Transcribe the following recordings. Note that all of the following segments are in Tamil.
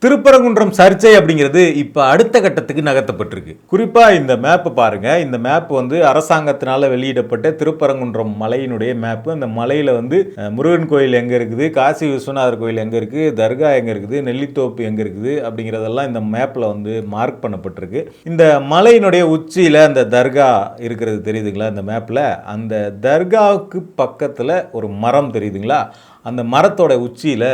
திருப்பரங்குன்றம் சர்ச்சை அப்படிங்கிறது இப்போ அடுத்த கட்டத்துக்கு நகர்த்தப்பட்டிருக்கு. குறிப்பாக இந்த மேப்பு பாருங்கள். இந்த மேப் வந்து அரசாங்கத்தினால வெளியிடப்பட்ட திருப்பரங்குன்றம் மலையினுடைய மேப்பு. அந்த மலையில் வந்து முருகன் கோயில் எங்கே இருக்குது, காசி விஸ்வநாதர் கோயில் எங்கே இருக்குது, தர்கா எங்கே இருக்குது, நெல்லித்தோப்பு எங்கே இருக்குது அப்படிங்கிறதெல்லாம் இந்த மேப்பில் வந்து மார்க் பண்ணப்பட்டிருக்கு. இந்த மலையினுடைய உச்சியில் அந்த தர்கா இருக்கிறது தெரியுதுங்களா? இந்த மேப்பில் அந்த தர்காவுக்கு பக்கத்தில் ஒரு மரம் தெரியுதுங்களா? அந்த மரத்தோட உச்சியில்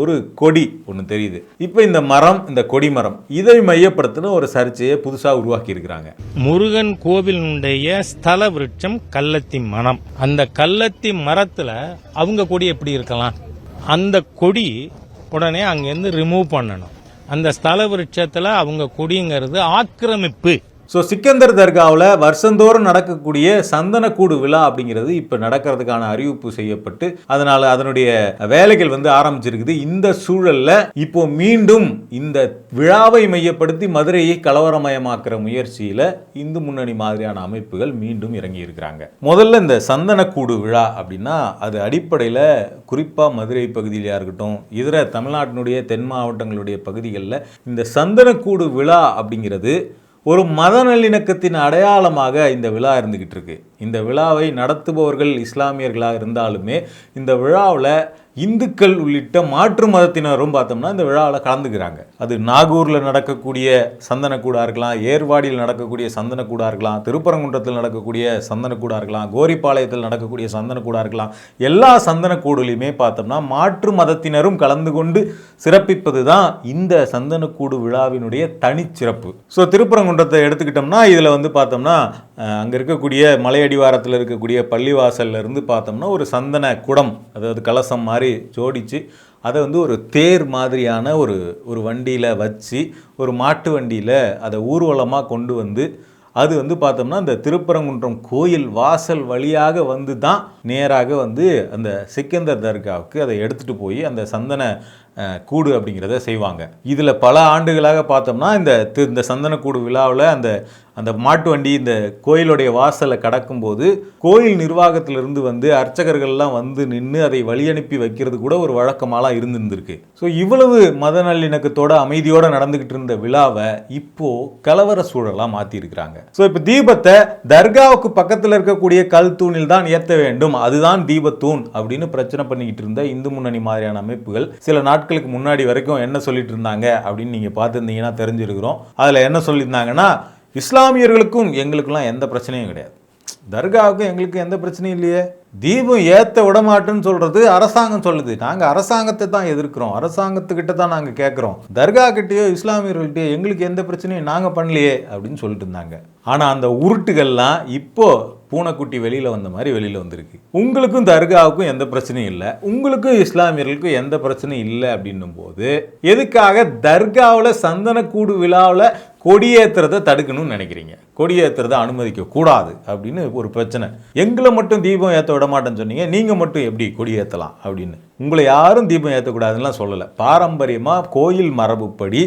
ஒரு கொடி ஒன்று தெரியுது. இப்போ இந்த மரம், இந்த கொடி மரம், இதை மையப்படுத்தின ஒரு சர்ச்சையை புதுசாக உருவாக்கி இருக்கிறாங்க. முருகன் கோவிலுடைய ஸ்தல விருட்சம் கல்லத்தி மரம். அந்த கல்லத்தி மரத்தில் அவங்க கொடி எப்படி இருக்கலாம்? அந்த கொடி உடனே அங்கேருந்து ரிமூவ் பண்ணணும். அந்த ஸ்தல விருட்சத்தில் அவங்க கொடிங்கிறது ஆக்கிரமிப்பு. ஸோ சிக்கந்தர் தர்காவில் வருஷந்தோறும் நடக்கக்கூடிய சந்தனக்கூடு விழா அப்படிங்கிறது இப்போ நடக்கிறதுக்கான அறிவிப்பு செய்யப்பட்டு அதனால் அதனுடைய வேலைகள் வந்து ஆரம்பிச்சிருக்குது. இந்த சூழலில் இப்போ மீண்டும் இந்த விழாவை மையப்படுத்தி மதுரையை கலவரமயமாக்குற முயற்சியில் இந்து முன்னணி மாதிரியான அமைப்புகள் மீண்டும் இறங்கி இருக்கிறாங்க. முதல்ல இந்த சந்தனக்கூடு விழா அப்படின்னா அது அடிப்படையில் குறிப்பாக மதுரை பகுதியிலையாக இருக்கட்டும், இதர தமிழ்நாட்டினுடைய தென் மாவட்டங்களுடைய பகுதிகளில் இந்த சந்தனக்கூடு விழா அப்படிங்கிறது ஒரு மத நல்லிணக்கத்தின் அடையாளமாக இந்த விழா இருந்துக்கிட்டு இருக்கு. இந்த விழாவை நடத்துபவர்கள் இஸ்லாமியர்களாக இருந்தாலுமே இந்த விழாவில் இந்துக்கள் உள்ளிட்ட மாற்று மதத்தினரும் பார்த்தோம்னா இந்த விழாவில் கலந்துக்கிறாங்க. அது நாகூரில் நடக்கக்கூடிய சந்தனக்கூடாக இருக்கலாம், ஏர்வாடியில் நடக்கக்கூடிய சந்தனக்கூடாக இருக்கலாம், திருப்பரங்குன்றத்தில் நடக்கக்கூடிய சந்தனக்கூடாக இருக்கலாம், கோரிப்பாளையத்தில் நடக்கக்கூடிய சந்தனக்கூடாக இருக்கலாம். எல்லா சந்தனக்கூடுலையுமே பார்த்தோம்னா மாற்று மதத்தினரும் கலந்து கொண்டு சிறப்பிப்பது தான் இந்த சந்தனக்கூடு விழாவினுடைய தனிச்சிறப்பு. ஸோ திருப்பரங்குன்றத்தை எடுத்துக்கிட்டோம்னா இதில் வந்து பார்த்தோம்னா அங்கே இருக்கக்கூடிய மலையடிவாரத்தில் இருக்கக்கூடிய பள்ளிவாசல்ல இருந்து பார்த்தோம்னா ஒரு சந்தன குடம், அதாவது கலசம் மாதிரி ஜோடிச்சு அதை வந்து ஒரு தேர் மாதிரியான ஒரு வண்டியில் வச்சு ஒரு மாட்டு வண்டியில் அதை ஊர்வலமாக கொண்டு வந்து அது வந்து பார்த்தோம்னா அந்த திருப்பரங்குன்றம் கோயில் வாசல் வழியாக வந்து தான் நேராக வந்து அந்த சிக்கந்தர் தர்காவுக்கு அதை எடுத்துகிட்டு போய் அந்த சந்தன கூடு அப்படிங்கிறத செய்வாங்க. இதில் பல ஆண்டுகளாக பார்த்தோம்னா இந்த சந்தனக்கூடு விழாவில் அந்த மாட்டு வண்டி இந்த கோயிலுடைய வாசலை கடக்கும்போது கோயில் நிர்வாகத்திலிருந்து வந்து அர்ச்சகர்கள்லாம் வந்து நின்று அதை வழி அனுப்பி வைக்கிறது கூட ஒரு வழக்கமாலாம் இருந்திருக்கு. ஸோ இவ்வளவு மத நல்லிணக்கத்தோட அமைதியோடு நடந்துக்கிட்டு இருந்த விழாவை இப்போ கலவர சூழலாக மாற்றிருக்கிறாங்க. ஸோ இப்போ தீபத்தை தர்காவுக்கு பக்கத்தில் இருக்கக்கூடிய கல் தூணில் தான் ஏற்ற வேண்டும், அதுதான் தீபத்தூண் அப்படின்னு பிரச்சனை பண்ணிக்கிட்டு இருந்த இந்து முன்னணி மாதிரியான அமைப்புகள் சில நாட்களுக்கு முன்னாடி வரைக்கும் என்ன சொல்லிட்டு இருந்தாங்க அப்படின்னு நீங்கள் பார்த்துருந்தீங்கன்னா தெரிஞ்சிருக்கிறோம். அதில் என்ன சொல்லியிருந்தாங்கன்னா, இஸ்லாமியர்களுக்கும் எங்களுக்கெல்லாம் எந்த பிரச்சனையும் கிடையாது, தர்காவுக்கும் எங்களுக்கு எந்த பிரச்சனையும் இல்லையே, தீபம் ஏற்ற விடமாட்டேன்னு சொல்கிறது அரசாங்கம் சொல்லுது, நாங்கள் அரசாங்கத்தை தான் எதிர்க்கிறோம், அரசாங்கத்துக்கிட்ட தான் நாங்கள் கேட்குறோம், தர்கா கிட்டேயோ இஸ்லாமியர்கள்ட்டையோ எங்களுக்கு எந்த பிரச்சனையும் நாங்கள் பண்ணலையே அப்படின்னு சொல்லிட்டு இருந்தாங்க. ஆனால் அந்த உருட்டுகள்லாம் இப்போ பூனைக்குட்டி வெளியில் வந்த மாதிரி வெளியில் வந்திருக்கு. உங்களுக்கும் தர்காவுக்கும் எந்த பிரச்சனையும் இல்லை, உங்களுக்கும் இஸ்லாமியர்களுக்கும் எந்த பிரச்சனையும் இல்லை அப்படின்னும் போது எதுக்காக தர்காவில் சந்தனக்கூடு விழாவில் கொடியேற்றுறதை தடுக்கணும்னு நினைக்கிறீங்க? கொடியேற்றுறதை அனுமதிக்க கூடாது அப்படின்னு ஒரு பிரச்சனை. எங்களை மட்டும் தீபம் ஏற்ற விட மாட்டேன்னு சொன்னீங்க, நீங்கள் மட்டும் எப்படி கொடியேற்றலாம் அப்படின்னு. உங்களை யாரும் தீபம் ஏற்றக்கூடாதுன்னெலாம் சொல்லலை. பாரம்பரியமாக கோயில் மரபுப்படி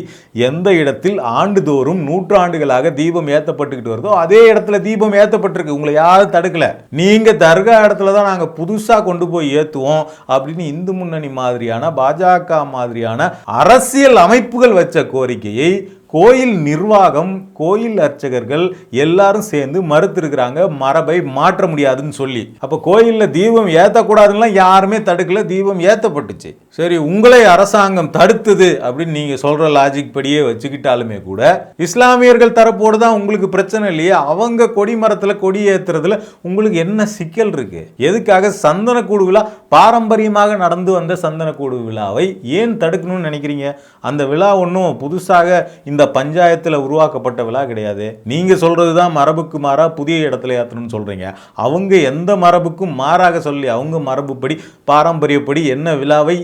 எந்த இடத்தில் ஆண்டுதோறும் நூற்றாண்டுகளாக தீபம் ஏற்றப்பட்டுக்கிட்டு வருதோ அதே இடத்துல தீபம் ஏற்றப்பட்டிருக்கு. உங்களை யாரும் தடுக்கலை. நீங்கள் தர்கா இடத்துல தான் நாங்கள் புதுசாக கொண்டு போய் ஏற்றுவோம் அப்படின்னு இந்து முன்னணி மாதிரியான பாஜக மாதிரியான அரசியல் அமைப்புகள் வச்ச கோரிக்கையை கோயில் நிர்வாகம், கோயில் அர்ச்சகர்கள் எல்லாரும் சேர்ந்து மறுத்திருக்கிறாங்க, மரபை மாற்ற முடியாதுன்னு சொல்லி. அப்போ கோயிலில் தீபம் ஏற்றக்கூடாதுன்னா யாருமே தடுக்கல, தீபம் ஏற்றப்பட்டுச்சு. சரி, உங்களை அரசாங்கம் தடுத்தது அப்படின்னு நீங்கள் சொல்கிற லாஜிக் படியே வச்சுக்கிட்டாலுமே கூட இஸ்லாமியர்கள் தரப்போடு தான் உங்களுக்கு பிரச்சனை இல்லையே, அவங்க கொடி மரத்தில் கொடி ஏற்றுறதுல உங்களுக்கு என்ன சிக்கல் இருக்கு? எதுக்காக சந்தனக்கூடு விழா, பாரம்பரியமாக நடந்து வந்த சந்தனக்கூடு விழாவை ஏன் தடுக்கணும்னு நினைக்கிறீங்க? அந்த விழா ஒன்றும் புதுசாக இந்த பஞ்சாயத்தில் உருவாக்கப்பட்ட விழா கிடையாது. நீங்க சொல்றதுதான் மரபுக்கு மாறா புதிய இடத்துல ஏற்றணும்னு சொல்றீங்க. அவங்க எந்த மரபுக்கும் மாறாக சொல்லி அவங்க மரபுப்படி பாரம்பரியப்படி என்ன விழாவை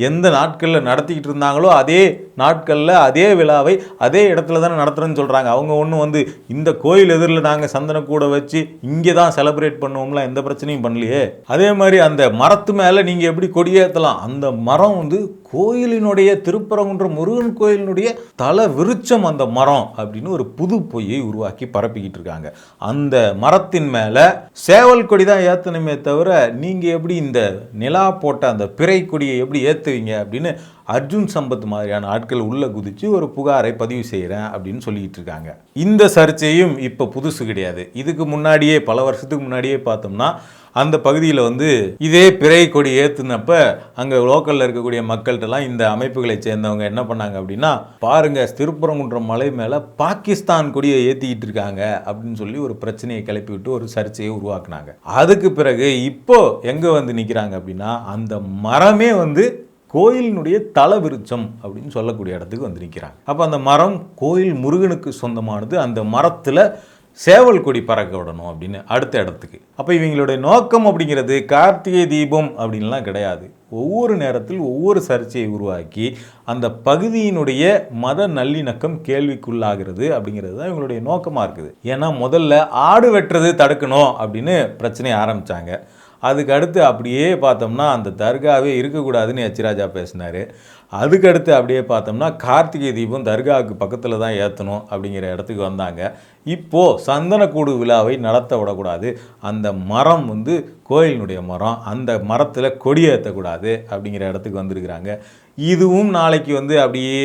எந்த நாட்களில் நடத்திக்கிட்டு இருந்தாங்களோ அதே நாட்களில் அதே விழாவை அதே இடத்துல தானே நடத்துகிறேன்னு சொல்கிறாங்க. அவங்க ஒன்றும் வந்து இந்த கோயில் எதிரில் நாங்கள் சந்தனக்கூடை வச்சு இங்கே தான் செலிப்ரேட் பண்ணுவோம்லாம் எந்த பிரச்சனையும் பண்ணலையே. அதே மாதிரி அந்த மரத்து மேலே நீங்கள் எப்படி கொடியேற்றலாம்? அந்த மரம் வந்து கோயிலினுடைய திருப்பரங்குன்றம் முருகன் கோயிலினுடைய தல விருட்சம் அந்த மரம் அப்படின்னு ஒரு புது பொய்யை உருவாக்கி பரப்பிக்கிட்டு இருக்காங்க. அந்த மரத்தின் மேலே சேவல் கொடி தான் ஏற்றணுமே தவிர நீங்கள் எப்படி இந்த நிலா போட்ட அந்த பிறை கொடியை எப்படி ஏற்றுவீங்க அப்படின்னு அர்ஜுன் சம்பத் மாதிரியான ஆட்கள் உள்ள குதிச்சு ஒரு புகாரை பதிவு செய்கிறேன் அப்படின்னு சொல்லிட்டு இருக்காங்க. இந்த சர்ச்சையும் இப்போ புதுசு கிடையாது. இதுக்கு முன்னாடியே பல வருஷத்துக்கு முன்னாடியே பார்த்தோம்னா அந்த பகுதியில் வந்து இதே பிறை கொடி ஏற்றுனப்ப அங்கே லோக்கலில் இருக்கக்கூடிய மக்கள்கிட்டலாம் இந்த அமைப்புகளை சேர்ந்தவங்க என்ன பண்ணாங்க அப்படின்னா, பாருங்க திருப்பரங்குன்றம் மலை மேலே பாகிஸ்தான் கொடியை ஏற்றிக்கிட்டு இருக்காங்க அப்படின்னு சொல்லி ஒரு பிரச்சனையை கிளப்பி விட்டு ஒரு சர்ச்சையை உருவாக்குனாங்க. அதுக்கு பிறகு இப்போ எங்கே வந்து நிற்கிறாங்க அப்படின்னா, அந்த மரமே வந்து கோயிலினுடைய தலவிருச்சம் அப்படின்னு சொல்லக்கூடிய இடத்துக்கு வந்து நிற்கிறாங்க. அப்போ அந்த மரம் கோயில் முருகனுக்கு சொந்தமானது, அந்த மரத்தில் சேவல் கொடி பறக்க விடணும் அப்படின்னு அடுத்த இடத்துக்கு. அப்போ இவங்களுடைய நோக்கம் அப்படிங்கிறது கார்த்திகை தீபம் அப்படின்லாம் கிடையாது. ஒவ்வொரு நேரத்தில் ஒவ்வொரு சர்ச்சையை உருவாக்கி அந்த பகுதியினுடைய மத நல்லிணக்கம் கேள்விக்குள்ளாகிறது அப்படிங்கிறது தான் இவங்களுடைய நோக்கமாக இருக்குது. ஏன்னா முதல்ல ஆடு வெட்டுறது தடுக்கணும் அப்படின்னு பிரச்சனையை ஆரம்பித்தாங்க. அதுக்கு அடுத்து அப்படியே பார்த்தோம்னா அந்த தர்காவே இருக்கக்கூடாதுன்னு எச்ராஜா பேசினார். அதுக்கடுத்து அப்படியே பார்த்தோம்னா கார்த்திகை தீபம் தர்காவுக்கு பக்கத்தில் தான் ஏற்றணும் அப்படிங்கிற இடத்துக்கு வந்தாங்க. இப்போது சந்தனக்கூடு விழாவை நடத்த விடக்கூடாது, அந்த மரம் வந்து கோயிலினுடைய மரம், அந்த மரத்தில் கொடி ஏற்றக்கூடாது அப்படிங்கிற இடத்துக்கு வந்திருக்கிறாங்க. இதுவும் நாளைக்கு வந்து அப்படியே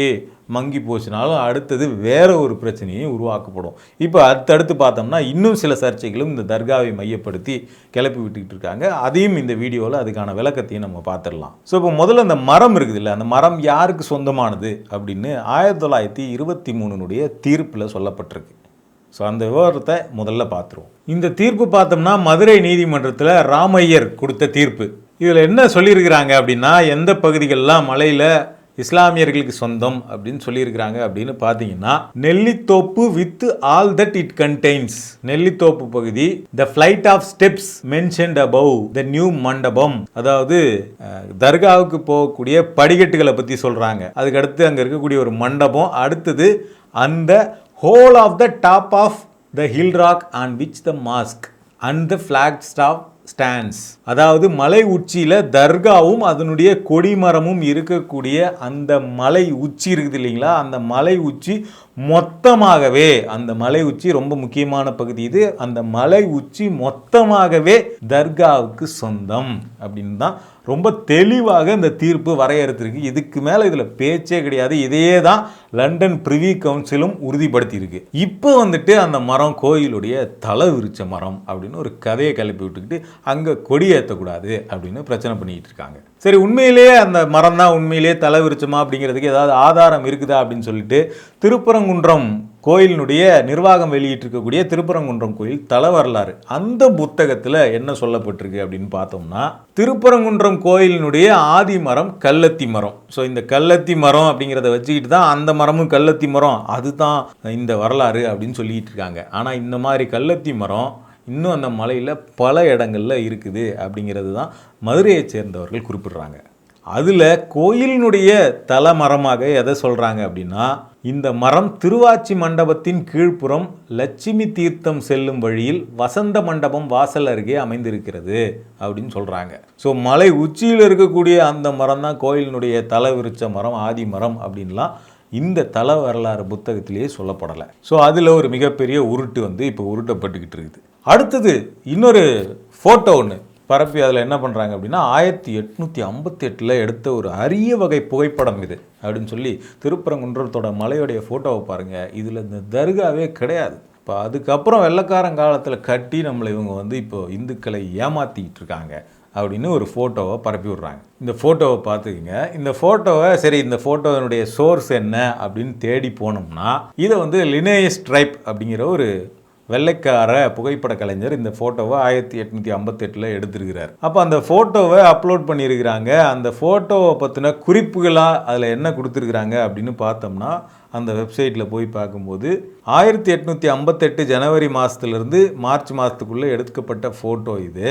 மங்கி போச்சுனாலும் அடுத்தது வேற ஒரு பிரச்சனையும் உருவாக்கப்படும். இப்போ அடுத்தடுத்து பார்த்தோம்னா இன்னும் சில சர்ச்சைகளும் இந்த தர்காவை மையப்படுத்தி கிளப்பி விட்டுக்கிட்டு இருக்காங்க. அதையும் இந்த வீடியோவில் அதுக்கான விளக்கத்தையும் நம்ம பார்த்துடலாம். ஸோ இப்போ முதல்ல அந்த மரம் இருக்குது இல்லை, அந்த மரம் யாருக்கு சொந்தமானது அப்படின்னு 1923 தீர்ப்பில் சொல்லப்பட்டிருக்கு. ஸோ அந்த விவரத்தை முதல்ல பார்த்துருவோம். இந்த தீர்ப்பு பார்த்தோம்னா மதுரை நீதிமன்றத்தில் ராமையர் கொடுத்த தீர்ப்பு. இதில் என்ன சொல்லியிருக்கிறாங்க அப்படின்னா, எந்த பகுதிகளெலாம் மலையில் இஸ்லாமியர்களுக்கு சொந்தம் அப்படின்னு சொல்லியிருக்கிறாங்க அப்படின்னு பார்த்தீங்கன்னா, Nellithope with all that it contains. Nellithope பகுதி, the flight of steps mentioned above, the new mandapam, அதாவது தர்காவுக்கு போகக்கூடிய படிக்கட்டுகளை பற்றி சொல்கிறாங்க. அதுக்கடுத்து அங்கே இருக்கக்கூடிய ஒரு மண்டபம், அடுத்தது அந்த whole of the top of the hill rock on which the mosque and the flagstaff stands. அதாவது மலை உச்சியில் தர்காவும் அதனுடைய கொடிமரமும் இருக்கக்கூடிய அந்த மலை உச்சி இருக்குது இல்லைங்களா, அந்த மலை உச்சி மொத்தமாகவே, அந்த மலை உச்சி ரொம்ப முக்கியமான பகுதி இது, அந்த மலை உச்சி மொத்தமாகவே தர்காவுக்கு சொந்தம் அப்படின்னு தான் ரொம்ப தெளிவாக இந்த தீர்ப்பு வரையறுத்திருக்கு. இதுக்கு மேலே இதில் பேச்சே கிடையாது. இதையே தான் லண்டன் பிரிவி கவுன்சிலும் உறுதிப்படுத்தியிருக்கு. இப்போ வந்துட்டு அந்த மரம் கோயிலுடைய தலை விரிச்ச மரம் அப்படின்னு ஒரு கதையை கிளப்பி விட்டுக்கிட்டு அங்கே கொடி ஏற்றக்கூடாது அப்படின்னு பிரச்சனை பண்ணிக்கிட்டு இருக்காங்க. சரி, உண்மையிலேயே அந்த மரம் தான் உண்மையிலேயே தலை விரிச்சமா அப்படிங்கிறதுக்கு ஏதாவது ஆதாரம் இருக்குதா அப்படின்னு சொல்லிட்டு திருப்பரங்குன்றம் கோயிலினுடைய நிர்வாகம் வெளியிட்டிருக்கக்கூடிய திருப்பரங்குன்றம் கோயில் தல வரலாறு அந்த புத்தகத்தில் என்ன சொல்லப்பட்டிருக்கு அப்படின்னு பார்த்தோம்னா, திருப்பரங்குன்றம் கோயிலினுடைய ஆதி மரம் கல்லத்தி மரம். ஸோ இந்த கல்லத்தி மரம் அப்படிங்கிறத வச்சுக்கிட்டு தான் அந்த மரமும் கல்லத்தி மரம், அதுதான் இந்த வரலாறு அப்படின்னு சொல்லிட்டு இருக்காங்க. ஆனால் இந்த மாதிரி கல்லத்தி மரம் இன்னும் அந்த மலையில் பல இடங்களில் இருக்குது அப்படிங்கிறது தான் மதுரையை சேர்ந்தவர்கள் குறிப்பிடுறாங்க. அதில் கோயிலினுடைய தல மரமாக எதை சொல்கிறாங்க அப்படின்னா, இந்த மரம் திருவாச்சி மண்டபத்தின் கீழ்ப்புறம் லட்சுமி தீர்த்தம் செல்லும் வழியில் வசந்த மண்டபம் வாசல் அருகே அமைந்திருக்கிறது அப்படின்னு சொல்கிறாங்க. ஸோ மலை உச்சியில் இருக்கக்கூடிய அந்த மரம் தான் கோயிலினுடைய தலை விரிச்ச மரம், ஆதி மரம் அப்படின்லாம் இந்த தல வரலாறு புத்தகத்திலேயே சொல்லப்படலை. ஸோ அதில் ஒரு மிகப்பெரிய உருட்டு வந்து இப்போ உருட்டப்பட்டுக்கிட்டு இருக்குது. அடுத்தது இன்னொரு ஃபோட்டோ ஒன்று பரப்பி அதில் என்ன பண்ணுறாங்க அப்படின்னா, 1858 எடுத்த ஒரு அரிய வகை புகைப்படம் இது அப்படின்னு சொல்லி திருப்பரங்குன்றத்தோட மலையோடைய ஃபோட்டோவை பாருங்கள். இதில் இந்த தர்காவே கிடையாது. இப்போ அதுக்கப்புறம் வெள்ளைக்காரங்காலத்தில் கட்டி நம்மளை இவங்க வந்து இப்போ இந்துக்களை ஏமாற்றிக்கிட்டு இருக்காங்க அப்படின்னு ஒரு ஃபோட்டோவை பரப்பி விடுறாங்க. இந்த ஃபோட்டோவை பார்த்துக்கிங்க. இந்த ஃபோட்டோவை சரி, இந்த ஃபோட்டோவினுடைய சோர்ஸ் என்ன அப்படின்னு தேடி போனோம்னா, இதை வந்து லினேயஸ் ட்ரைப் அப்படிங்கிற ஒரு வெள்ளைக்கார புகைப்பட கலைஞர் இந்த ஃபோட்டோவை 1858 எடுத்திருக்கிறார். அப்போ அந்த ஃபோட்டோவை அப்லோட் பண்ணியிருக்கிறாங்க. அந்த ஃபோட்டோவை பற்றின குறிப்புகளாக அதில் என்ன கொடுத்துருக்குறாங்க அப்படின்னு பார்த்தோம்னா, அந்த வெப்சைட்டில் போய் பார்க்கும்போது 1858 ஜனவரி மாதத்துலேருந்து மார்ச் மாதத்துக்குள்ளே எடுக்கப்பட்ட ஃபோட்டோ இது.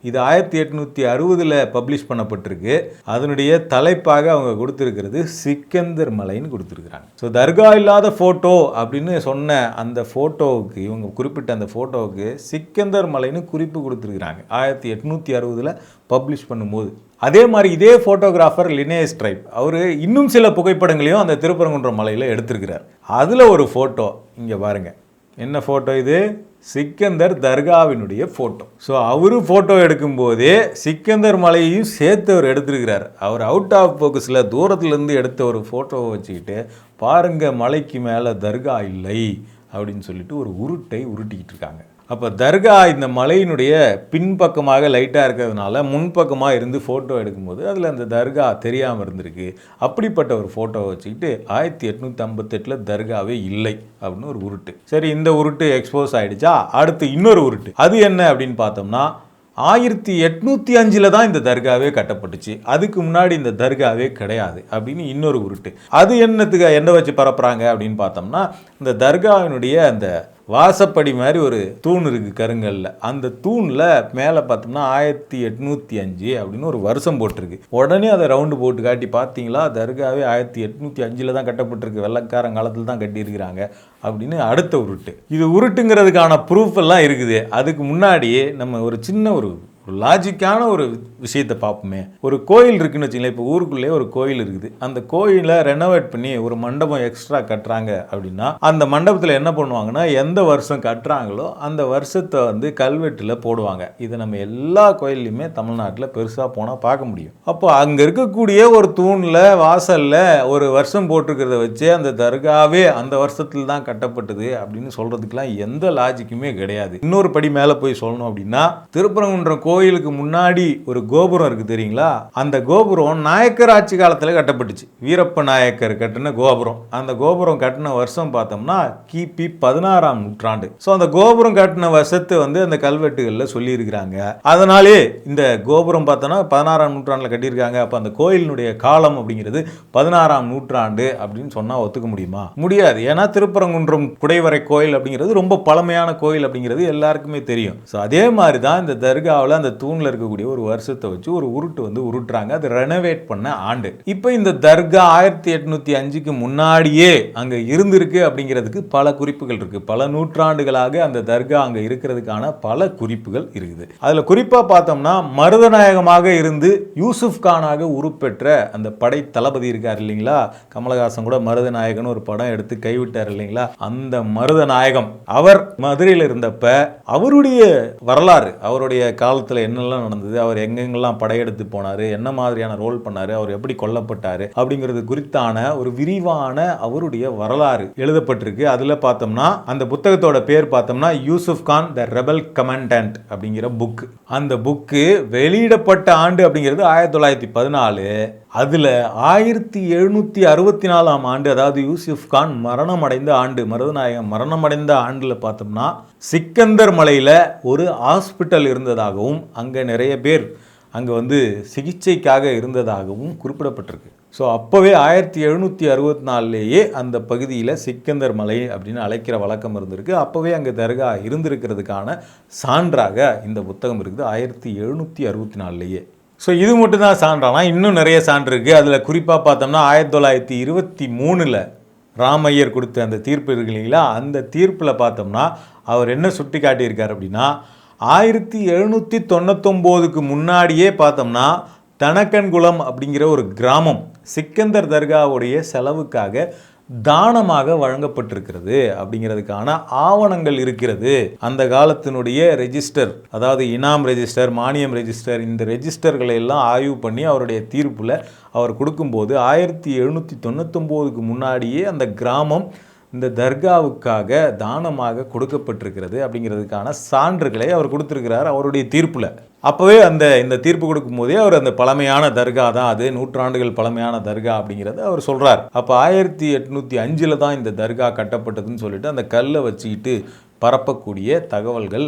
இது 1860 பப்ளிஷ் பண்ணப்பட்டிருக்கு. அதனுடைய தலைப்பாக அவங்க கொடுத்துருக்கிறது சிக்கந்தர் மலைன்னு கொடுத்துருக்குறாங்க. ஸோ தர்கா இல்லாத ஃபோட்டோ அப்படின்னு சொன்ன அந்த ஃபோட்டோவுக்கு, இவங்க குறிப்பிட்ட அந்த ஃபோட்டோவுக்கு சிக்கந்தர் மலைன்னு குறிப்பு கொடுத்துருக்குறாங்க 1860 பப்ளிஷ் பண்ணும்போது. அதே மாதிரி இதே ஃபோட்டோகிராஃபர் லினேயஸ் ட்ரைப் அவர் இன்னும் சில புகைப்படங்களையும் அந்த திருப்பரங்குன்றம் மலையில் எடுத்திருக்கிறார். அதில் ஒரு ஃபோட்டோ இங்கே பாருங்கள். என்ன ஃபோட்டோ இது? சிக்கந்தர் தர்காவினுடைய ஃபோட்டோ. ஸோ அவரு ஃபோட்டோ எடுக்கும்போதே சிக்கந்தர் மலையையும் சேர்த்து அவர் எடுத்திருக்கிறார். அவர் அவுட் ஆஃப் ஃபோக்கஸில் தூரத்துலேருந்து எடுத்த ஒரு ஃபோட்டோவை வச்சுக்கிட்டு பாருங்க மலைக்கு மேலே தர்கா இல்லை அப்படின்னு சொல்லிட்டு ஒரு உருட்டை உருட்டிக்கிட்டு இருக்காங்க. அப்போ தர்கா இந்த மலையினுடைய பின்பக்கமாக லைட்டாக இருக்கிறதுனால முன்பக்கமாக இருந்து ஃபோட்டோ எடுக்கும்போது அதில் அந்த தர்கா தெரியாமல் இருந்திருக்கு. அப்படிப்பட்ட ஒரு ஃபோட்டோவை வச்சுக்கிட்டு 1858 தர்காவே இல்லை அப்படின்னு ஒரு உருட்டு. சரி, இந்த உருட்டு எக்ஸ்போஸ் ஆகிடுச்சா? அடுத்து இன்னொரு உருட்டு. அது என்ன அப்படின்னு பார்த்தோம்னா 1805 தான் இந்த தர்காவே கட்டப்பட்டுச்சு, அதுக்கு முன்னாடி இந்த தர்காவே கிடையாது அப்படின்னு இன்னொரு உருட்டு. அது என்ன வச்சு பரப்புறாங்க அப்படின்னு பார்த்தோம்னா இந்த தர்காவினுடைய அந்த வாசப்படி மாதிரி ஒரு தூண் இருக்குது கருங்கல்ல. அந்த தூணில் மேலே பார்த்தோம்னா 1805 அப்படின்னு ஒரு வருஷம் போட்டிருக்கு. உடனே அதை ரவுண்டு போட்டு காட்டி பார்த்தீங்களா தர்காவே 1805 தான் கட்டப்பட்டிருக்கு, வெள்ளக்காரன் காலத்தில் தான் கட்டியிருக்கிறாங்க அப்படின்னு அடுத்த உருட்டு. இது உருட்டுங்கிறதுக்கான ப்ரூஃப் எல்லாம் இருக்குது. அதுக்கு முன்னாடியே நம்ம ஒரு சின்ன ஒரு லாஜிக்கான ஒரு விஷயத்தை பார்ப்போமே. ஒரு கோயில் இருக்குன்னு வச்சுங்களேன். இப்போ ஊருக்குள்ளே ஒரு கோயில் இருக்குது. அந்த கோயிலை ரெனோவேட் பண்ணி ஒரு மண்டபம் எக்ஸ்ட்ரா கட்டுறாங்க அப்படின்னா அந்த மண்டபத்தில் என்ன பண்ணுவாங்கன்னா எந்த வருஷம் கட்டுறாங்களோ அந்த வருஷத்தை வந்து கல்வெட்டில் போடுவாங்க. இதை நம்ம எல்லா கோயில்லையுமே தமிழ்நாட்டில் பெருசாக போனால் பார்க்க முடியும். அப்போ அங்கே இருக்கக்கூடிய ஒரு தூணில் வாசலில் ஒரு வருஷம் போட்டிருக்கிறத வச்சு அந்த தர்காவே அந்த வருஷத்தில் தான் கட்டப்பட்டது அப்படின்னு சொல்கிறதுக்கெலாம் எந்த லாஜிக்குமே கிடையாது. இன்னொரு படி மேலே போய் சொல்லணும் அப்படின்னா திருப்பரங்குன்றம் கோயிலுக்கு முன்னாடி ஒரு கோபுரம் இருக்கு தெரியுங்களா? அந்த கோபுரம் நாயக்கர் ஆட்சி காலத்தில் கட்டப்பட்டுச்சு. வீரப்ப நாயக்கர் கட்டின கோபுரம். அந்த கோபுரம் கட்டின வருஷம் பார்த்தோம்னா கிபி 16ஆம் நூற்றாண்டு. ஸோ அந்த கோபுரம் கட்டின வருஷத்தை வந்து அந்த கல்வெட்டுகளில் சொல்லியிருக்கிறாங்க. அதனாலே இந்த கோபுரம் பார்த்தோன்னா 16ஆம் நூற்றாண்டில் கட்டியிருக்காங்க. அப்போ அந்த கோயிலினுடைய காலம் அப்படிங்கிறது 16ஆம் நூற்றாண்டு அப்படின்னு சொன்னால் ஒத்துக்க முடியுமா? முடியாது. ஏன்னா திருப்பரங்குன்றம் குடைவரை கோயில் அப்படிங்கிறது ரொம்ப பழமையான கோயில் அப்படிங்கிறது எல்லாருக்குமே தெரியும். ஸோ அதே மாதிரி தான் இந்த தர்காவில் அந்த தூணில் இருக்கக்கூடிய ஒரு வருஷத்தை வச்சு ஒரு உருட்டு வந்து உருட்டுறாங்க. அது ரெனோவேட் பண்ண ஆண்டு. இப்போ இந்த தர்கா 1805க்கு முன்னாடியே அங்கே இருந்திருக்கு அப்படிங்கிறதுக்கு பல குறிப்புகள் இருக்கு. பல நூற்றாண்டுகளாக அந்த தர்கா அங்கே இருக்கிறதுக்கான பல குறிப்புகள் இருக்குது. அதில் குறிப்பாக பார்த்தோம்னா மருதநாயகமாக இருந்து யூசுப் கானாக உருப்பெற்ற அந்த படை தளபதி இருக்கார் இல்லைங்களா? கமலஹாசன் கூட மருதநாயகன் ஒரு படம் எடுத்து கைவிட்டார் இல்லைங்களா? அந்த மருதநாயகம் அவர் மதுரையில் இருந்தப்ப அவருடைய வரலாறு, அவருடைய காலத்தில் என்னெல்லாம் நடந்தது, அவர் எங்கெங்கெல்லாம் படையெடுத்து போனார், என்ன மாதிரியான ரோல் பண்ணார், அவர் எப்படி கொல்லப்பட்டார் அப்படிங்கிறது குறித்தான ஒரு விரிவான அவருடைய வரலாறு எழுதப்பட்டிருக்கு. அதில் பார்த்தோம்னா அந்த புத்தகத்தோட பேர் பார்த்தோம்னா யூசுப் கான் த ரெபல் கமாண்டன்ட் அப்படிங்கிற புக். அந்த புக்கு வெளியிடப்பட்ட ஆண்டு அப்படிங்கிறது 1914. அதில் 1764ஆம் ஆண்டு, அதாவது யூசுப் கான் மரணமடைந்த ஆண்டு, மருதநாயகம் மரணமடைந்த ஆண்டில் பார்த்தோம்னா சிக்கந்தர் மலையில் ஒரு ஹாஸ்பிட்டல் இருந்ததாகவும் அங்கே நிறைய பேர் அங்கே வந்து சிகிச்சைக்காக இருந்ததாகவும் குறிப்பிடப்பட்டிருக்கு. ஸோ அப்போவே 1764லேயே அந்த பகுதியில் சிக்கந்தர் மலை அப்படின்னு அழைக்கிற வழக்கம் இருந்திருக்கு. அப்போவே அங்கே தர்கா இருந்திருக்கிறதுக்கான சான்றாக இந்த புத்தகம் இருக்குது 1764லேயே. ஸோ இது மட்டும் தான் சான்றானா? இன்னும் நிறைய சான்று இருக்குது. அதில் குறிப்பாக பார்த்தோம்னா 1923 ராமையர் கொடுத்த அந்த தீர்ப்பு இருக்கு இல்லைங்களா? அந்த தீர்ப்பில் பார்த்தோம்னா அவர் என்ன சுட்டி காட்டியிருக்கார் அப்படின்னா 1799க்கு முன்னாடியே பார்த்தோம்னா தனக்கன்குளம் அப்படிங்கிற ஒரு கிராமம் சிக்கந்தர் தர்காவுடைய செலவுக்காக தானமாக வழங்கப்பட்டிருக்கிறது அப்படிங்கிறதுக்கான ஆவணங்கள் இருக்கிறது. அந்த காலத்தினுடைய ரெஜிஸ்டர், அதாவது இனாம் ரெஜிஸ்டர், மானியம் ரெஜிஸ்டர், இந்த ரெஜிஸ்டர்களை எல்லாம் ஆய்வு பண்ணி அவருடைய தீர்ப்பில் அவர் கொடுக்கும்போது 1799க்கு முன்னாடியே அந்த கிராமம் இந்த தர்காவுக்காக தானமாக கொடுக்கப்பட்டிருக்கிறது அப்படிங்கிறதுக்கான சான்றுகளை அவர் கொடுத்துருக்கிறார் அவருடைய தீர்ப்பில். அப்போவே இந்த தீர்ப்பு கொடுக்கும்போதே அவர் அந்த பழமையான தர்கா தான், அது நூற்றாண்டுகள் பழமையான தர்கா அப்படிங்கிறத அவர் சொல்கிறார். அப்போ 1805 தான் இந்த தர்கா கட்டப்பட்டதுன்னு சொல்லிட்டு அந்த கல்லை வச்சுக்கிட்டு பரப்பக்கூடிய தகவல்கள்,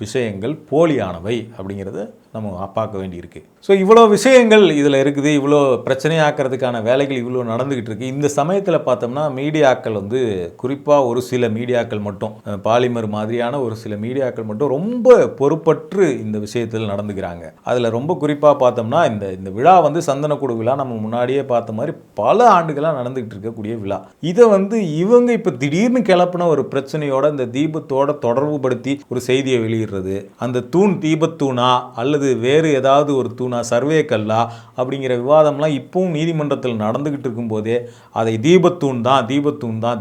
விஷயங்கள் போலியானவை அப்படிங்கிறத நம்ம பார்க்க வேண்டியிருக்கு. ஸோ இவ்வளோ விஷயங்கள் இதில் இருக்குது. இவ்வளோ பிரச்சனையாக்கிறதுக்கான வேலைகள் இவ்வளோ நடந்துக்கிட்டு இருக்குது. இந்த சமயத்தில் பார்த்தோம்னா மீடியாக்கள் வந்து குறிப்பாக ஒரு சில மீடியாக்கள் மட்டும், பாலிமர் மாதிரியான ஒரு சில மீடியாக்கள் மட்டும் ரொம்ப பொறுப்பற்று இந்த விஷயத்தில் நடந்துக்கிறாங்க. அதில் ரொம்ப குறிப்பாக பார்த்தோம்னா இந்த விழா வந்து சந்தனக்கூடு விழா நம்ம முன்னாடியே பார்த்த மாதிரி பல ஆண்டுகளாக நடந்துக்கிட்டு இருக்கக்கூடிய விழா. இதை வந்து இவங்க இப்போ திடீர்னு கிளப்பின ஒரு பிரச்சனையோட இந்த தீபத்தோட தொடர்பு படுத்தி ஒரு செய்தியை வெளியிடுறது, அந்த தூண் தீபத்தூணா அல்லது அல்லது வேறு ஏதாவது ஒரு தூணா, சர்வே கல்லா அப்படிங்கிற விவாதம்லாம் இப்பவும் நீதிமன்றத்தில் நடந்துக்கிட்டு இருக்கும்போதே அதை தீபத்தூண் தான்,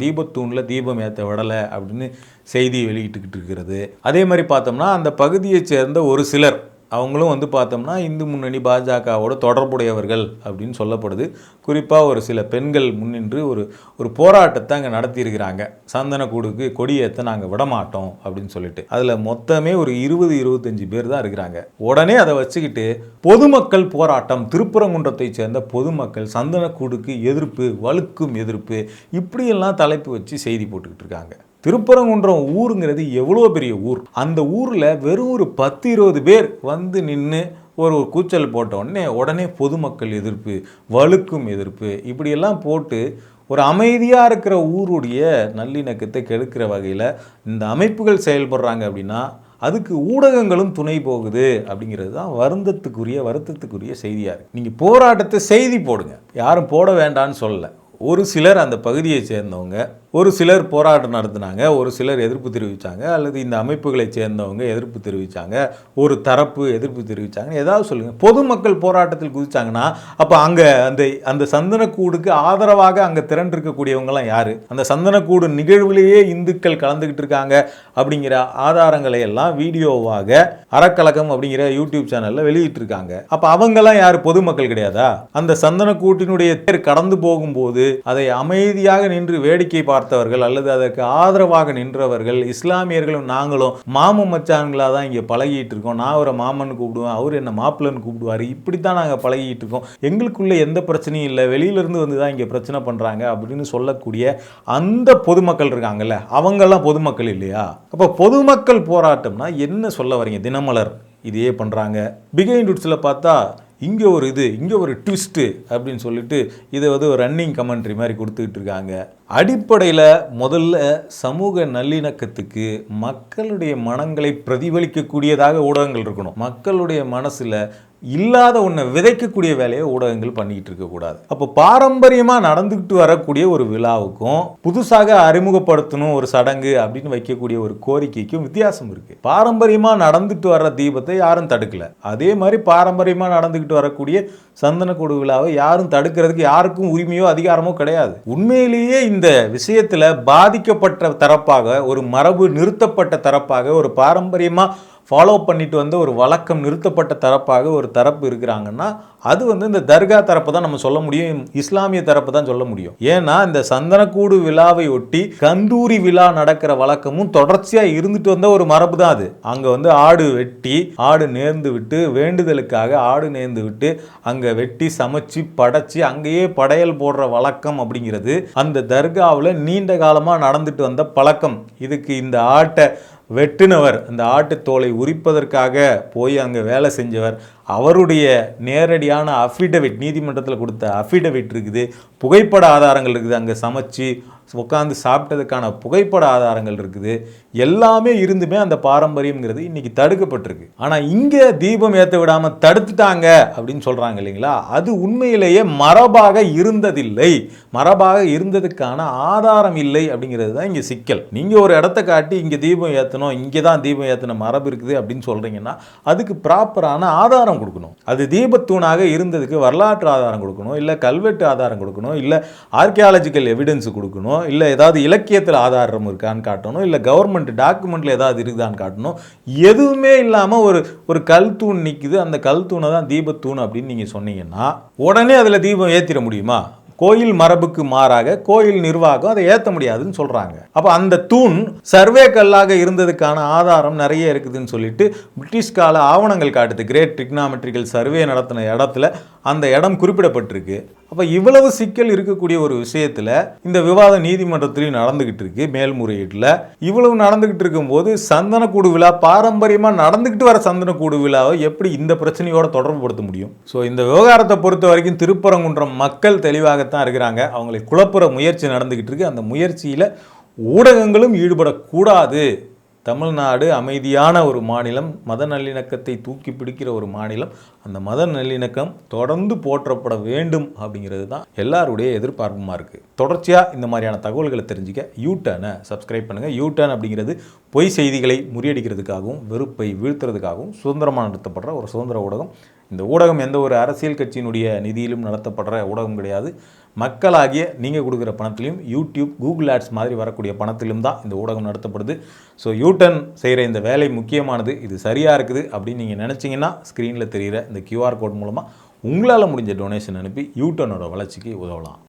தீபத்தூணில் தீபம் ஏற்ற விடலை அப்படின்னு செய்தி வெளியிட்டுக்கிட்டு இருக்கிறது. அதே மாதிரி பார்த்தோம்னா அந்த பகுதியைச் சேர்ந்த ஒரு சிலர் அவங்களும் வந்து பார்த்தோம்னா இந்து முன்னணி பாஜகவோட தொடர்புடையவர்கள் அப்படின்னு சொல்லப்படுது. குறிப்பாக ஒரு சில பெண்கள் முன்னின்று ஒரு போராட்டத்தை அங்கே நடத்தியிருக்கிறாங்க. சந்தனக்கூடுக்கு கொடியேற்ற நாங்கள் விடமாட்டோம் அப்படின்னு சொல்லிட்டு. அதில் மொத்தமே ஒரு 20-25 பேர் தான் இருக்கிறாங்க. உடனே அதை வச்சுக்கிட்டு பொதுமக்கள் போராட்டம், திருப்பரங்குன்றத்தை சேர்ந்த பொதுமக்கள் சந்தனக்கூடுக்கு எதிர்ப்பு, வலுக்கும் எதிர்ப்பு, இப்படியெல்லாம் தலைப்பு வச்சு செய்தி போட்டுக்கிட்டு இருக்காங்க. திருப்பரங்குன்றம் ஊருங்கிறது எவ்வளோ பெரிய ஊர். அந்த ஊரில் வெறும் ஒரு 10-20 பேர் வந்து நின்று ஒரு கூச்சல் போட்ட உடனே பொதுமக்கள் எதிர்ப்பு, வலுக்கும் எதிர்ப்பு, இப்படியெல்லாம் போட்டு ஒரு அமைதியாக இருக்கிற ஊருடைய நல்லிணக்கத்தை கெடுக்கிற வகையில் இந்த அமைப்புகள் செயல்படுறாங்க அப்படின்னா அதுக்கு ஊடகங்களும் துணை போகுது அப்படிங்கிறது தான் வருத்தத்துக்குரிய செய்தியாக இருக்குது. நீங்கள் போராட்டத்தை செய்தி போடுங்க, யாரும் போட வேண்டான்னு சொல்லலை. ஒரு சிலர் அந்த பகுதியை சேர்ந்தவங்க, ஒரு சிலர் போராட்டம் நடத்தினாங்க, ஒரு சிலர் எதிர்ப்பு தெரிவித்தாங்க, அல்லது இந்த அமைப்புகளை சேர்ந்தவங்க எதிர்ப்பு தெரிவித்தாங்க, ஒரு தரப்பு எதிர்ப்பு தெரிவித்தாங்க, ஏதாவது சொல்லுங்கள். பொதுமக்கள் போராட்டத்தில் குதிச்சாங்கன்னா அப்போ அங்கே அந்த சந்தனக்கூடுக்கு ஆதரவாக அங்கே திரண்டிருக்கக்கூடியவங்களாம் யார்? அந்த சந்தனக்கூடு நிகழ்விலேயே இந்துக்கள் கலந்துக்கிட்டு இருக்காங்க அப்படிங்கிற ஆதாரங்களை எல்லாம் வீடியோவாக அறக்கலகம் அப்படிங்கிற யூடியூப் சேனலில் வெளியிட்டிருக்காங்க. அப்போ அவங்கெல்லாம் யார்? பொதுமக்கள் கிடையாதா? அந்த சந்தனக்கூட்டினுடைய தேர் கடந்து போகும்போது அதை அமைதியாக நின்று வேடிக்கை பார்த்தவர்கள் அல்லது அதற்கு ஆதரவாக நின்றவர்கள் இஸ்லாமியர்களும் நாங்களும் மாமன் மச்சான்களா தான் இங்கே பழகிட்டு இருக்கோம். நான் அவரை மாமன் கூப்பிடுவேன், அவர் என்ன மாப்பிள்ளன்னு கூப்பிடுவார், இப்படித்தான் நாங்கள் பழகிட்டு இருக்கோம், எங்களுக்குள்ள எந்த பிரச்சனையும் இல்லை, வெளியிலிருந்து வந்து தான் இங்கே பிரச்சனை பண்ணுறாங்க அப்படின்னு சொல்லக்கூடிய அந்த பொதுமக்கள் இருக்காங்கல்ல, அவங்கெல்லாம் பொதுமக்கள் இல்லையா? அப்போ பொதுமக்கள் போராட்டம்னா என்ன சொல்ல வரீங்க? தினமலர் இதையே பண்ணுறாங்க. பிகைண்ட் ரூட்ஸில் பார்த்தா இங்கே ஒரு ட்விஸ்ட்டு அப்படின்னு சொல்லிட்டு இதை வந்து ஒரு ரன்னிங் கமெண்ட்ரி மாதிரி கொடுத்துக்கிட்டு இருக்காங்க. அடிப்படையில் முதல்ல சமூக நல்லிணக்கத்துக்கு மக்களுடைய மனங்களை பிரதிபலிக்கக்கூடியதாக ஊடகங்கள் இருக்கணும். மக்களுடைய மனசில் இல்லாத ஒன்றை விதைக்கக்கூடிய வேலையை ஊடகங்கள் பண்ணிக்கிட்டு இருக்கக்கூடாது. அப்போ பாரம்பரியமாக நடந்துக்கிட்டு வரக்கூடிய ஒரு விழாவுக்கும் புதுசாக அறிமுகப்படுத்தணும் ஒரு சடங்கு அப்படின்னு வைக்கக்கூடிய ஒரு கோரிக்கைக்கும் வித்தியாசம் இருக்குது. பாரம்பரியமாக நடந்துட்டு வர்ற தீபத்தை யாரும் தடுக்கலை. அதே மாதிரி பாரம்பரியமாக நடந்துக்கிட்டு வரக்கூடிய சந்தனக்கூடு விழாவை யாரும் தடுக்கிறதுக்கு யாருக்கும் உரிமையோ அதிகாரமோ கிடையாது. உண்மையிலேயே இந்த விஷயத்தில் பாதிக்கப்பட்ட தரப்பாக, ஒரு மரபு நிறுத்தப்பட்ட தரப்பாக, ஒரு பாரம்பரியமாக ஃபாலோ பண்ணிட்டு வந்த ஒரு வழக்கம் நிறுத்தப்பட்ட தரப்பாக ஒரு தரப்பு இருக்கிறாங்கன்னா அது வந்து இந்த தர்கா தரப்பு தான் நம்ம சொல்ல முடியும், இஸ்லாமிய தரப்பு தான் சொல்ல முடியும். ஏன்னா இந்த சந்தனக்கூடு விழாவை ஒட்டி கந்தூரி விழா நடக்கிற வழக்கமும் தொடர்ச்சியாக இருந்துட்டு வந்த ஒரு மரபு தான் அது. அங்கே வந்து ஆடு வெட்டி, ஆடு நேர்ந்து விட்டு, வேண்டுதலுக்காக ஆடு நேர்ந்து விட்டு அங்கே வெட்டி சமைச்சு படைச்சி அங்கேயே படையல் போடுற வழக்கம் அப்படிங்கிறது அந்த தர்காவில் நீண்ட காலமாக நடந்துட்டு வந்த பழக்கம். இதுக்கு இந்த ஆட்டை வெட்டினவர், அந்த ஆட்டுத்தோலை உரிப்பதற்காக போய் அங்கே வேலை செஞ்சவர், அவருடைய நேரடியான அஃபிடவிட், நீதிமன்றத்தில் கொடுத்த அஃபிடவிட் இருக்குது, புகைப்பட ஆதாரங்கள் இருக்குது, அங்கே சமைச்சு உட்காந்து சாப்பிட்டதுக்கான புகைப்பட ஆதாரங்கள் இருக்குது. எல்லாமே இருந்துமே அந்த பாரம்பரியம்ங்கிறது இன்னைக்கு தடுக்கப்பட்டிருக்கு. ஆனால் இங்கே தீபம் ஏற்ற விடாமல் தடுத்துட்டாங்க அப்படின்னு சொல்கிறாங்க இல்லைங்களா? அது உண்மையிலேயே மரபாக இருந்ததில்லை, மரபாக இருந்ததுக்கான ஆதாரம் இல்லை அப்படிங்கிறது தான் இங்கே சிக்கல். நீங்கள் ஒரு இடத்த காட்டி இங்கே தீபம் ஏற்றணும், இங்கே தான் தீபம் ஏற்றின மரபு இருக்குது அப்படின்னு சொல்கிறீங்கன்னா அதுக்கு ப்ராப்பரான ஆதாரம் கொடுக்கணும். அது தீபத்தூணாக இருந்ததுக்கு வரலாற்று ஆதாரம் கொடுக்கணும், இல்லை கல்வெட்டு ஆதாரம் கொடுக்கணும், இல்லை ஆர்கியாலஜிக்கல் எவிடன்ஸ் கொடுக்கணும், இல்லை ஏதாவது இலக்கியத்தில் ஆதாரம் இருக்கான்னு காட்டணும், இல்லை கவர்மெண்ட் டாக்குமெண்ட்டில் ஏதாவது இருக்குதான்னு காட்டணும். எதுவுமே இல்லாமல் ஒரு கல் தூண் நிற்குது, அந்த கல் தூணை தான் தீபத்தூண் அப்படின்னு நீங்கள் சொன்னீங்கன்னா உடனே அதில் தீபம் ஏற்றிட முடியுமா? கோயில் மரபுக்கு மாறாக கோயில் நிர்வாகம் அதை ஏற்ற முடியாதுன்னு சொல்கிறாங்க. அப்போ அந்த தூண் சர்வே கல்லாக இருந்ததுக்கான ஆதாரம் நிறைய இருக்குதுன்னு சொல்லிட்டு பிரிட்டிஷ் கால ஆவணங்கள் காட்டுது. கிரேட் ட்ரிக்னாமெட்ரிக்கல் சர்வே நடத்தின இடத்துல அந்த இடம் குறிப்பிடப்பட்டிருக்கு. அப்போ இவ்வளவு சிக்கல் இருக்கக்கூடிய ஒரு விஷயத்தில் இந்த விவாதம் நீதிமன்றத்திலையும் நடந்துகிட்டு இருக்கு, மேல்முறையீட்டில். இவ்வளவு நடந்துகிட்டு இருக்கும்போது சந்தனக்கூடு விழா, பாரம்பரியமாக நடந்துகிட்டு வர சந்தனக்கூடு விழாவை எப்படி இந்த பிரச்சனையோட தொடர்பு படுத்த முடியும்? ஸோ இந்த விவகாரத்தை பொறுத்த வரைக்கும் திருப்பரங்குன்றம் மக்கள் தெளிவாகத்தான் இருக்கிறாங்க. அவங்களை குழப்புற முயற்சி நடந்துகிட்டு இருக்கு. அந்த முயற்சியில் ஊடகங்களும் ஈடுபடக்கூடாது தமிழ்நாடு அமைதியான ஒரு மாநிலம், மத நல்லிணக்கத்தை தூக்கி பிடிக்கிற ஒரு மாநிலம். அந்த மத நல்லிணக்கம் தொடர்ந்து போற்றப்பட வேண்டும் அப்படிங்கிறது தான் எல்லாருடைய எதிர்பார்ப்புமா இருக்குது. தொடர்ச்சியாக இந்த மாதிரியான தகவல்களை தெரிஞ்சுக்க யூடர்னை சப்ஸ்கிரைப் பண்ணுங்கள். யூடர்ன் அப்படிங்கிறது பொய் செய்திகளை முறியடிக்கிறதுக்காகவும் வெறுப்பை வீழ்த்துறதுக்காகவும் சுதந்திரமாக நடத்தப்படுற ஒரு சுதந்திர ஊடகம். இந்த ஊடகம் எந்த ஒரு அரசியல் கட்சியினுடைய நிதியிலும் நடத்தப்படுற ஊடகம் கிடையாது. மக்களாகிய நீங்கள் கொடுக்குற பணத்திலையும் யூடியூப், கூகுள் ஆட்ஸ் மாதிரி வரக்கூடிய பணத்திலும் தான் இந்த ஊடகம் நடத்தப்படுது. ஸோ யூடர்ன் செய்கிற இந்த வேலை முக்கியமானது. இது சரியாக இருக்குது அப்படின்னு நீங்கள் நினச்சிங்கன்னா ஸ்க்ரீனில் தெரிகிற இந்த QR கோட் மூலமாக உங்களால் முடிஞ்ச டொனேஷன் அனுப்பி யூடர்னோட வளர்ச்சிக்கு உதவலாம்.